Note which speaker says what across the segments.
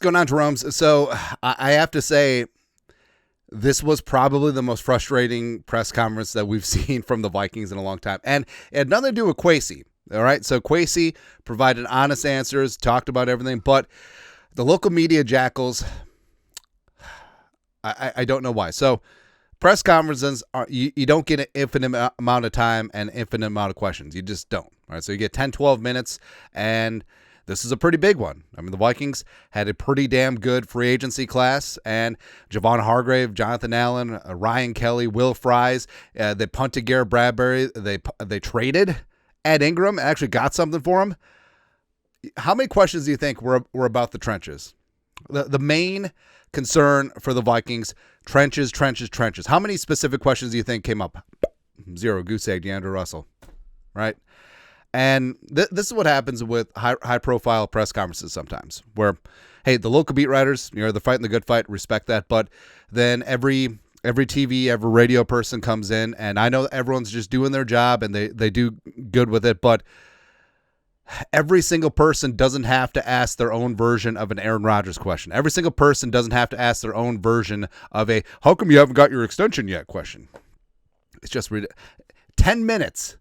Speaker 1: going on, Jerome? So I have to say, this was probably the most frustrating press conference that we've seen from the Vikings in a long time. And it had nothing to do with Kwesi. All right. So Kwesi provided honest answers, talked about everything. But the local media jackals, I don't know why. So press conferences, you don't get an infinite amount of time and infinite amount of questions. You just don't. All right. So you get 10, 12 minutes, and this is a pretty big one. I mean, the Vikings had a pretty damn good free agency class, and Javon Hargrave, Jonathan Allen, Ryan Kelly, Will Fries, they punted Garrett Bradbury. They traded Ed Ingram, actually got something for him. How many questions do you think were about the trenches? The main concern for the Vikings, trenches. How many specific questions do you think came up? 0, goose egg, DeAndre Russell, right? And this is what happens with high-profile press conferences sometimes, where, hey, the local beat writers, they're fighting the good fight, respect that, but then every TV, every radio person comes in, and I know everyone's just doing their job, and they do good with it, but every single person doesn't have to ask their own version of an Aaron Rodgers question. Every single person doesn't have to ask their own version of a, how come you haven't got your extension yet question. It's just 10 minutes.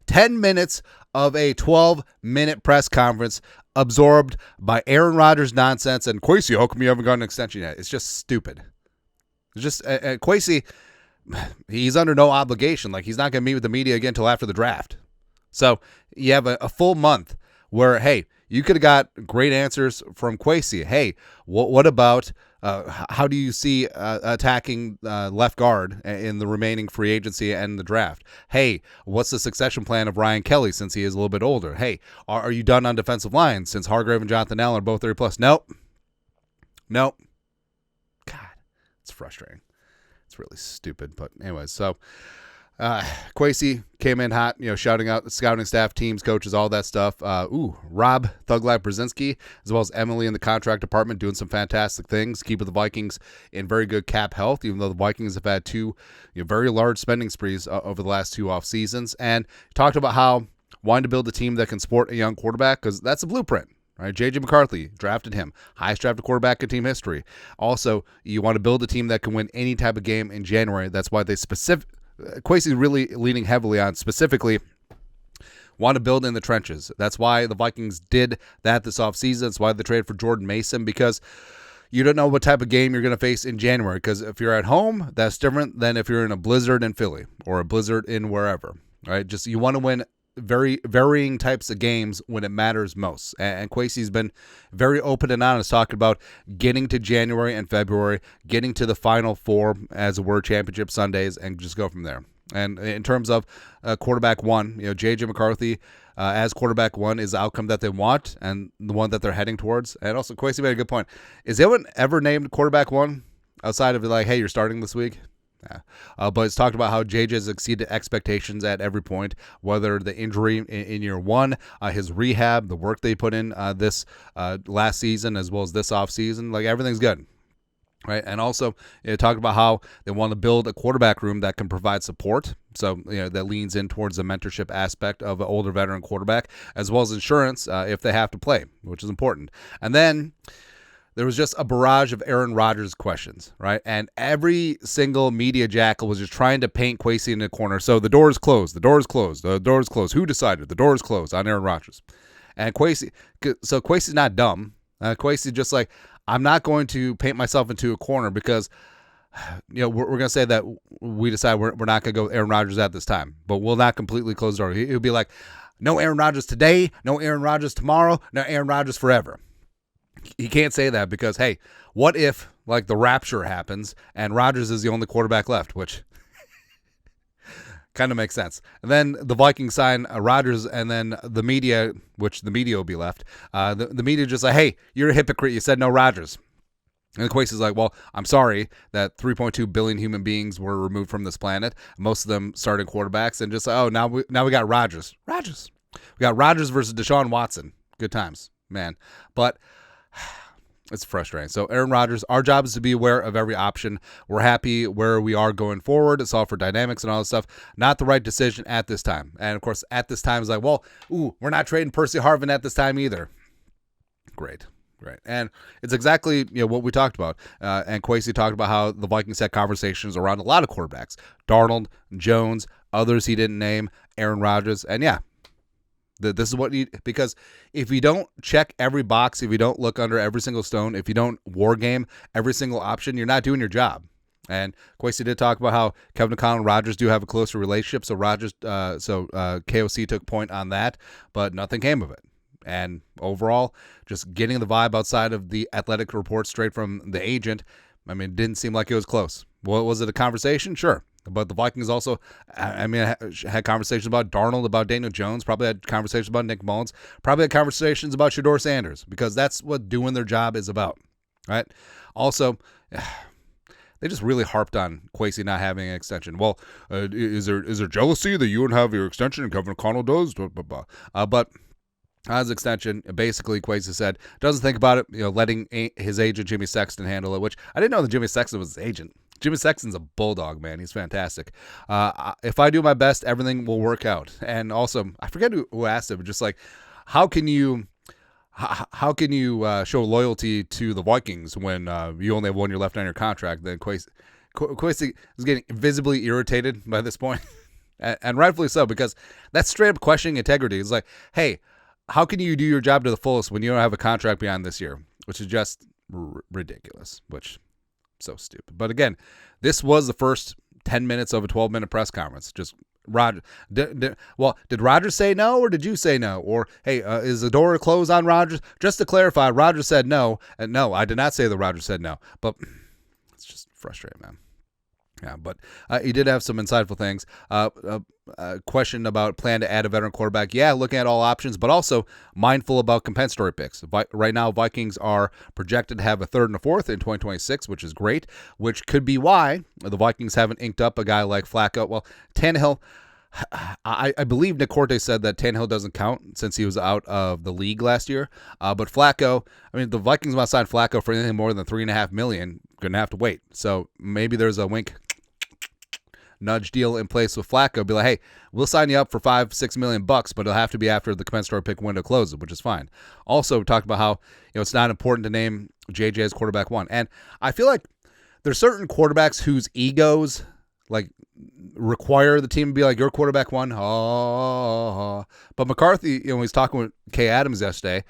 Speaker 1: 10 minutes of a 12-minute press conference absorbed by Aaron Rodgers nonsense and Kwesi, how come you haven't got an extension yet? It's just stupid. It's just Kwesi, he's under no obligation. Like, he's not going to meet with the media again until after the draft. So you have a full month where, hey, you could have got great answers from Kwesi. Hey, what about how do you see attacking left guard in the remaining free agency and the draft? Hey, what's the succession plan of Ryan Kelly since he is a little bit older? Hey, are you done on defensive line since Hargrave and Jonathan Allen are both 30+? Nope. God, it's frustrating. It's really stupid. But anyways, so Kwesi came in hot, shouting out the scouting staff, teams, coaches, all that stuff. Rob Thug Life Brzezinski, as well as Emily in the contract department, doing some fantastic things, keeping the Vikings in very good cap health, even though the Vikings have had two very large spending sprees over the last 2 off seasons. And talked about how wanting to build a team that can support a young quarterback, because that's a blueprint. Right, J.J. McCarthy, drafted him. Highest drafted quarterback in team history. Also, you want to build a team that can win any type of game in January. That's why they Kwesi's really leaning heavily on specifically want to build in the trenches. That's why the Vikings did that this offseason. That's why they traded for Jordan Mason, because you don't know what type of game you're going to face in January. Because if you're at home, that's different than if you're in a blizzard in Philly or a blizzard in wherever. Right? Just you want to win very varying types of games when it matters most. And Kwesi's been very open and honest talking about getting to January and February, getting to the Final Four as a World Championship Sundays, and just go from there. And in terms of quarterback one, J.J. McCarthy as quarterback one is the outcome that they want and the one that they're heading towards. And also, Kwesi made a good point. Is anyone ever named quarterback one outside of like, hey, you're starting this week? Yeah. But it's talked about how JJ has exceeded expectations at every point, whether the injury in year one, his rehab, the work they put in this last season, as well as this offseason. Like, everything's good. Right. And also it talked about how they want to build a quarterback room that can provide support. So, that leans in towards the mentorship aspect of an older veteran quarterback, as well as insurance if they have to play, which is important. And then there was just a barrage of Aaron Rodgers questions, right? And every single media jackal was just trying to paint Kwesi in the corner. So the door is closed. The door is closed. The door is closed. Who decided? The door is closed on Aaron Rodgers. And Kwesi's not dumb. Kwesi's just like, I'm not going to paint myself into a corner because, we're going to say that we decide we're not going to go with Aaron Rodgers at this time, but we'll not completely close the door. He'll be like, no Aaron Rodgers today, no Aaron Rodgers tomorrow, no Aaron Rodgers forever. He can't say that because, hey, what if, like, the rapture happens and Rodgers is the only quarterback left, which kind of makes sense. And then the Vikings sign Rodgers, and then the media, which the media will be left, the media just like, hey, you're a hypocrite. You said no Rodgers. And Kwesi's like, well, I'm sorry that 3.2 billion human beings were removed from this planet, most of them starting quarterbacks, and just, now we got Rodgers. We got Rodgers versus Deshaun Watson. Good times, man. But it's frustrating. So Aaron Rodgers, our job is to be aware of every option. We're happy where we are going forward. It's all for dynamics and all this stuff. Not the right decision at this time. And, of course, at this time is like, well, we're not trading Percy Harvin at this time either. Great. Right. And it's exactly what we talked about. And Kwesi talked about how the Vikings had conversations around a lot of quarterbacks. Darnold, Jones, others he didn't name, Aaron Rodgers. And yeah, this is what because if you don't check every box, if you don't look under every single stone, if you don't war game every single option, you're not doing your job. And Kwesi did talk about how Kevin O'Connell and Rodgers do have a closer relationship. So KOC took point on that, but nothing came of it. And overall, just getting the vibe outside of the athletic report straight from the agent, I mean, it didn't seem like it was close. Well, was it a conversation? Sure. But the Vikings also, had conversations about Darnold, about Daniel Jones, probably had conversations about Nick Mullins, probably had conversations about Shedeur Sanders, because that's what doing their job is about, right? Also, they just really harped on Kwesi not having an extension. Well, is there jealousy that you don't have your extension and Kevin O'Connell does? But on his extension, basically, Kwesi said, doesn't think about it, letting his agent, Jimmy Sexton, handle it, which I didn't know that Jimmy Sexton was his agent. Jimmy Sexton's a bulldog, man. He's fantastic. If I do my best, everything will work out. And also, I forget who asked it, but just like, how can you show loyalty to the Vikings when you only have 1 year left on your contract? Then Kwesi is getting visibly irritated by this point, and rightfully so, because that's straight up questioning integrity. It's like, hey, how can you do your job to the fullest when you don't have a contract beyond this year? Which is just ridiculous, which so stupid. But again, this was the first 10 minutes of a 12-minute press conference. Just Rodgers. Did Rodgers say no, or did you say no? Or, hey, is the door closed on Rodgers? Just to clarify, Rodgers said no. And no, I did not say that Rodgers said no. But it's just frustrating, man. Yeah, but he did have some insightful things. Question about plan to add a veteran quarterback. Yeah, looking at all options, but also mindful about compensatory picks. Right now, Vikings are projected to have a third and a fourth in 2026, which is great, which could be why the Vikings haven't inked up a guy like Flacco. Well, Tannehill, I believe Nick Corte said that Tannehill doesn't count since he was out of the league last year. But Flacco, I mean, the Vikings must sign Flacco for anything more than $3.5 million. Going to have to wait. So maybe there's a wink nudge deal in place with Flacco. Be like, hey, we'll sign you up for $5-6 million, but it'll have to be after the compensatory pick window closes, which is fine. Also, talked about how it's not important to name JJ as quarterback one, and I feel like there's certain quarterbacks whose egos like require the team to be like, you're quarterback one. But McCarthy, when he's talking with Kay Adams yesterday,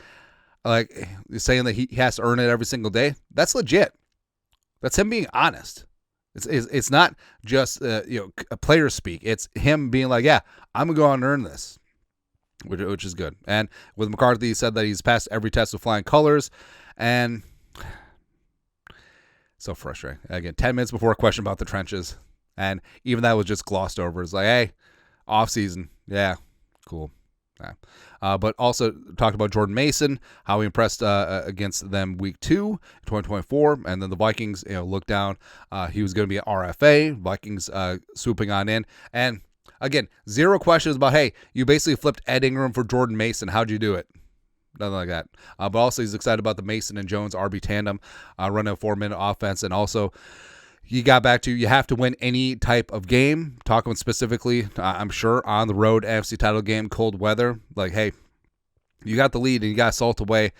Speaker 1: like saying that he has to earn it every single day. That's legit. That's him being honest. It's not just a player speak. It's him being like, yeah, I'm gonna go out and earn this, which is good. And with McCarthy, he said that he's passed every test with flying colors, and so frustrating. Again, 10 minutes before a question about the trenches, and even that was just glossed over. It's like, hey, off season, yeah, cool. Yeah. But also talked about Jordan Mason, how he impressed against them week 2, 2024, and then the Vikings, looked down. He was going to be an RFA. Vikings swooping on in, and again, zero questions about, hey, you basically flipped Ed Ingram for Jordan Mason. How'd you do it? Nothing like that. But also he's excited about the Mason and Jones RB tandem, running a 4-minute offense, and also you got back to you have to win any type of game. Talking specifically, I'm sure, on the road, NFC title game, cold weather. Like, hey, you got the lead and you got salted away,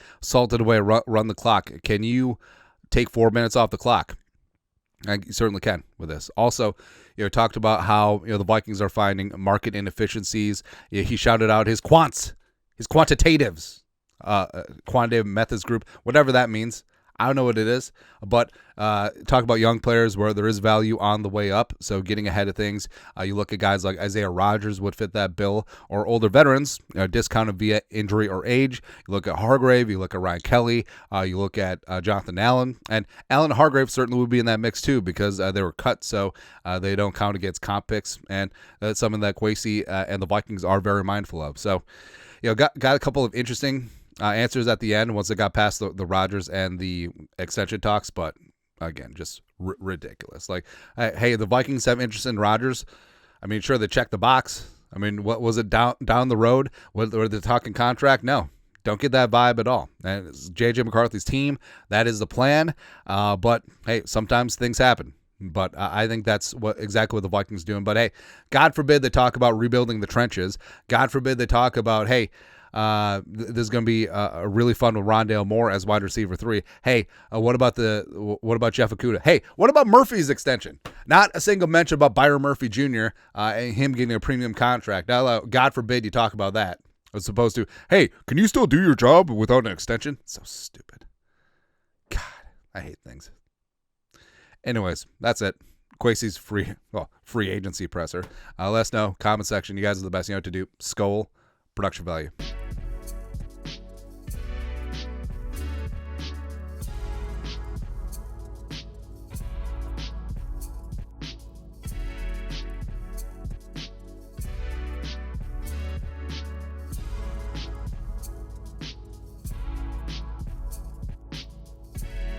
Speaker 1: run the clock. Can you take 4 minutes off the clock? You certainly can with this. Also, talked about how the Vikings are finding market inefficiencies. He shouted out his quantitatives, quantitative methods group, whatever that means. I don't know what it is, but talk about young players where there is value on the way up. So getting ahead of things. You look at guys like Isaiah Rodgers would fit that bill, or older veterans discounted via injury or age. You look at Hargrave. You look at Ryan Kelly. You look at Jonathan Allen. And Allen and Hargrave certainly would be in that mix too, because they were cut, so they don't count against comp picks. And that's something that Kwesi and the Vikings are very mindful of. So, got a couple of interesting answers at the end once it got past the Rodgers and the extension talks, but again, just ridiculous. Like, hey, the Vikings have interest in Rodgers. I mean, sure, they checked the box. I mean, what was it down the road? Were they talking contract? No, don't get that vibe at all. And it's JJ McCarthy's team. That is the plan. But hey, sometimes things happen. But I think that's exactly what the Vikings doing. But hey, God forbid they talk about rebuilding the trenches. God forbid they talk about, hey, This is going to be a really fun with Rondale Moore as wide receiver 3. Hey, what about Jeff Okudah? Hey, what about Murphy's extension? Not a single mention about Byron Murphy Jr. And him getting a premium contract. Now, God forbid you talk about that. As opposed to, hey, can you still do your job without an extension? So stupid. God, I hate things. Anyways, that's it. Kwesi's free agency presser. Let us know, comment section. You guys are the best. You know what to do. Skol, production value.